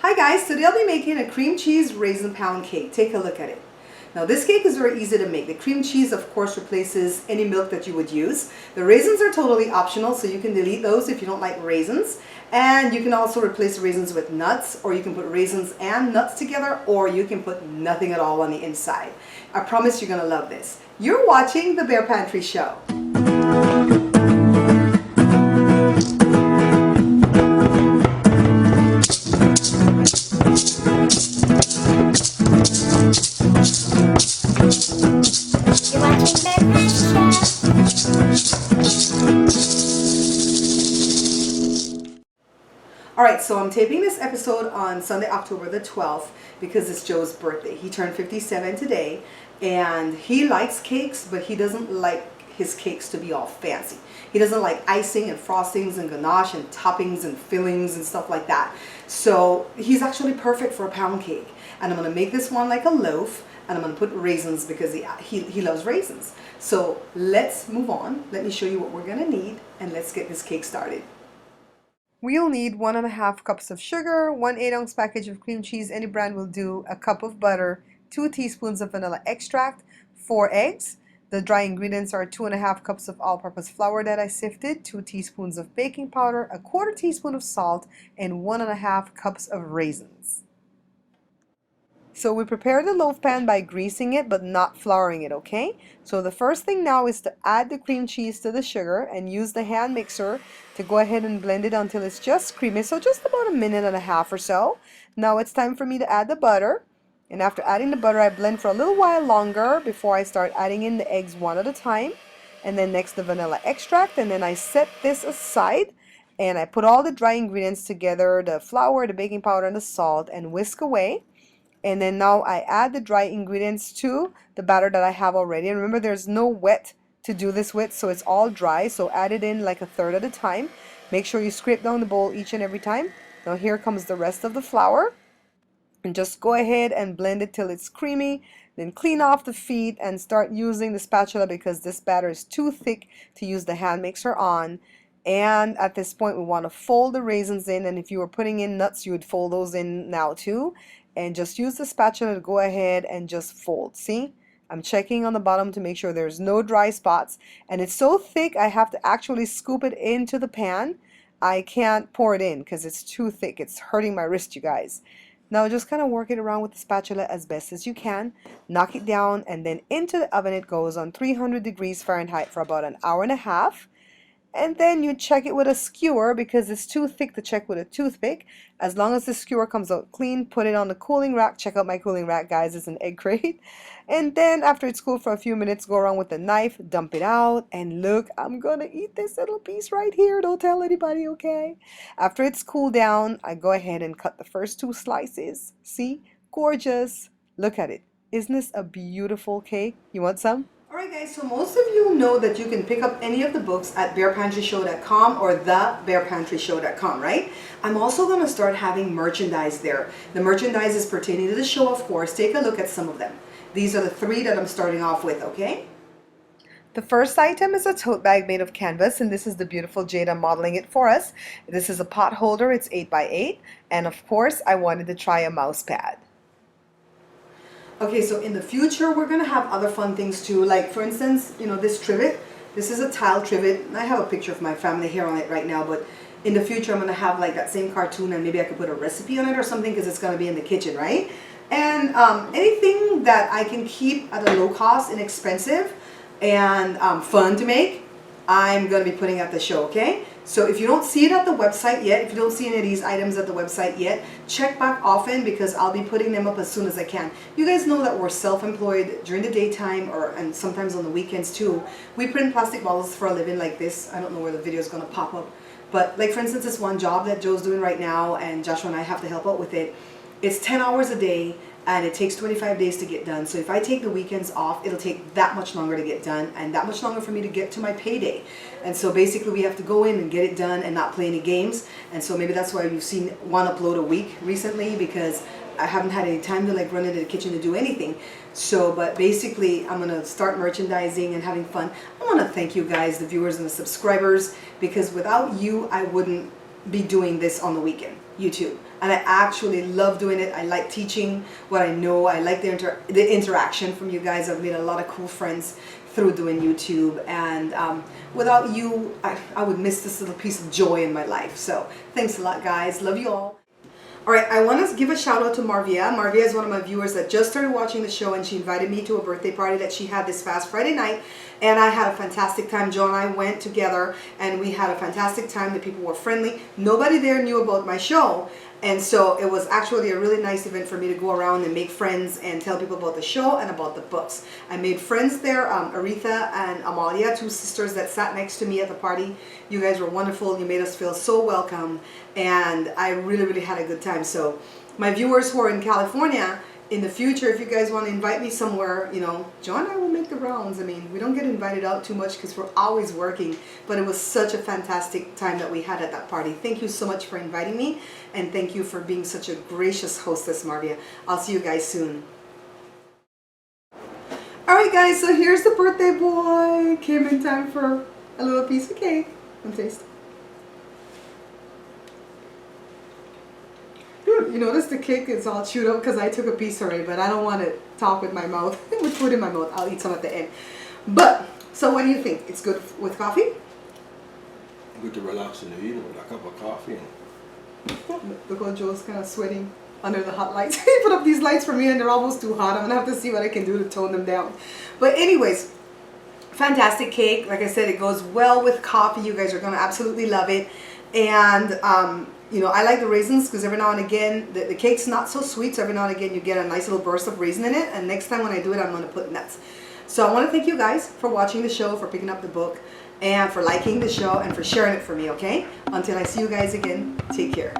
Hi guys, today I'll be making a cream cheese raisin pound cake. Take a look at it. Now this cake is very easy to make. The cream cheese of course replaces any milk that you would use. The raisins are totally optional, so you can delete those if you don't like raisins. And you can also replace raisins with nuts, or you can put raisins and nuts together, or you can put nothing at all on the inside. I promise you're gonna love this. You're watching the Bear Pantry Show. Alright, so I'm taping this episode on Sunday, October the 12th because it's Joe's birthday. He turned 57 today and he likes cakes, but he doesn't like his cakes to be all fancy. He doesn't like icing and frostings and ganache and toppings and fillings and stuff like that. So he's actually perfect for a pound cake. And I'm going to make this one like a loaf, and I'm going to put raisins because he loves raisins. So let's move on. Let me show you what we're going to need and let's get this cake started. We'll need 1.5 cups of sugar, 1 8-ounce package of cream cheese, any brand will do, a cup of butter, 2 teaspoons of vanilla extract, 4 eggs. The dry ingredients are 2.5 cups of all-purpose flour that I sifted, 2 teaspoons of baking powder, 1/4 teaspoon of salt, and 1.5 cups of raisins. So we prepare the loaf pan by greasing it but not flouring it, okay? So the first thing now is to add the cream cheese to the sugar and use the hand mixer to go ahead and blend it until it's just creamy, so just about 1.5 minutes or so. Now it's time for me to add the butter, and after adding the butter I blend for a little while longer before I start adding in the eggs one at a time, and then next the vanilla extract, and then I set this aside and I put all the dry ingredients together, the flour, the baking powder, and the salt, and whisk away. And then now I add the dry ingredients to the batter that I have already. And remember, there's no wet to do this with, so it's all dry. So add it in like 1/3 at a time. Make sure you scrape down the bowl each and every time. Now here comes the rest of the flour. And just go ahead and blend it till it's creamy. Then clean off the feet and start using the spatula because this batter is too thick to use the hand mixer on. And at this point we want to fold the raisins in, and if you were putting in nuts you would fold those in now too. And just use the spatula to go ahead and just fold. See? I'm checking on the bottom to make sure there's no dry spots. And it's so thick I have to actually scoop it into the pan. I can't pour it in because it's too thick. It's hurting my wrist, you guys. Now just kind of work it around with the spatula as best as you can. Knock it down, and then into the oven it goes on 300 degrees Fahrenheit for about 1.5 hours. And then you check it with a skewer because it's too thick to check with a toothpick. As long as the skewer comes out clean, put it on the cooling rack. Check out my cooling rack, guys. It's an egg crate. And then after it's cooled for a few minutes, go around with a knife, dump it out, and look, I'm gonna eat this little piece right here. Don't tell anybody, okay? After it's cooled down, I go ahead and cut the first 2 slices. See? Gorgeous. Look at it. Isn't this a beautiful cake? You want some? Alright guys, so most of you know that you can pick up any of the books at bearpantryshow.com or thebearpantryshow.com, right? I'm also going to start having merchandise there. The merchandise is pertaining to the show, of course. Take a look at some of them. These are the 3 that I'm starting off with, okay? The first item is a tote bag made of canvas, and this is the beautiful Jada modeling it for us. This is a pot holder. It's 8 by 8, and of course I wanted to try a mouse pad. Okay, so in the future, we're going to have other fun things too. Like, for instance, you know, this trivet. This is a tile trivet. I have a picture of my family here on it right now, but in the future, I'm going to have like that same cartoon, and maybe I could put a recipe on it or something because it's going to be in the kitchen, right? And anything that I can keep at a low cost, inexpensive, and fun to make, I'm going to be putting at the show, okay? So if you don't see it at the website yet, if you don't see any of these items at the website yet, check back often because I'll be putting them up as soon as I can. You guys know that we're self-employed during the daytime and sometimes on the weekends too. We print plastic bottles for a living like this. I don't know where the video is going to pop up. But like for instance, this one job that Joe's doing right now and Joshua and I have to help out with it. It's 10 hours a day. And it takes 25 days to get done. So if I take the weekends off, it'll take that much longer to get done and that much longer for me to get to my payday. And so basically we have to go in and get it done and not play any games. And so maybe that's why you've seen one upload a week recently, because I haven't had any time to like run into the kitchen to do anything. So, but basically I'm gonna start merchandising and having fun. I wanna thank you guys, the viewers and the subscribers, because without you, I wouldn't be doing this on the weekend, YouTube. And I actually love doing it. I like teaching what I know. I like the interaction from you guys. I've made a lot of cool friends through doing YouTube, and without you, I would miss this little piece of joy in my life. So thanks a lot, guys. Love you all. All right, I want to give a shout out to Marvia. Marvia is one of my viewers that just started watching the show, and she invited me to a birthday party that she had this past Friday night, and I had a fantastic time. Joe and I went together, and we had a fantastic time. The people were friendly. Nobody there knew about my show, and so it was actually a really nice event for me to go around and make friends and tell people about the show and about the books. I made friends there, Aretha and Amalia, two sisters that sat next to me at the party. You guys were wonderful. You made us feel so welcome, and I really, really had a good time. So my viewers who are in California, in the future, if you guys want to invite me somewhere, you know, Joe and I will make the rounds. I mean, we don't get invited out too much because we're always working, but it was such a fantastic time that we had at that party. Thank you so much for inviting me, and thank you for being such a gracious hostess, Marvia. I'll see you guys soon. Alright guys, so here's the birthday boy. Came in time for a little piece of cake. And taste. You notice the cake is all chewed up because I took a piece already, but I don't want to talk with my mouth, with food in my mouth. I'll eat some at the end. But, so what do you think? It's good with coffee? Good to relax in the evening with a cup of coffee. Look how Joe's kind of sweating under the hot lights. He put up these lights for me and they're almost too hot. I'm going to have to see what I can do to tone them down. But anyways, fantastic cake. Like I said, it goes well with coffee. You guys are going to absolutely love it. And, you know, I like the raisins because every now and again, the cake's not so sweet, so every now and again you get a nice little burst of raisin in it, and next time when I do it, I'm going to put nuts. So I want to thank you guys for watching the show, for picking up the book, and for liking the show, and for sharing it for me, okay? Until I see you guys again, take care.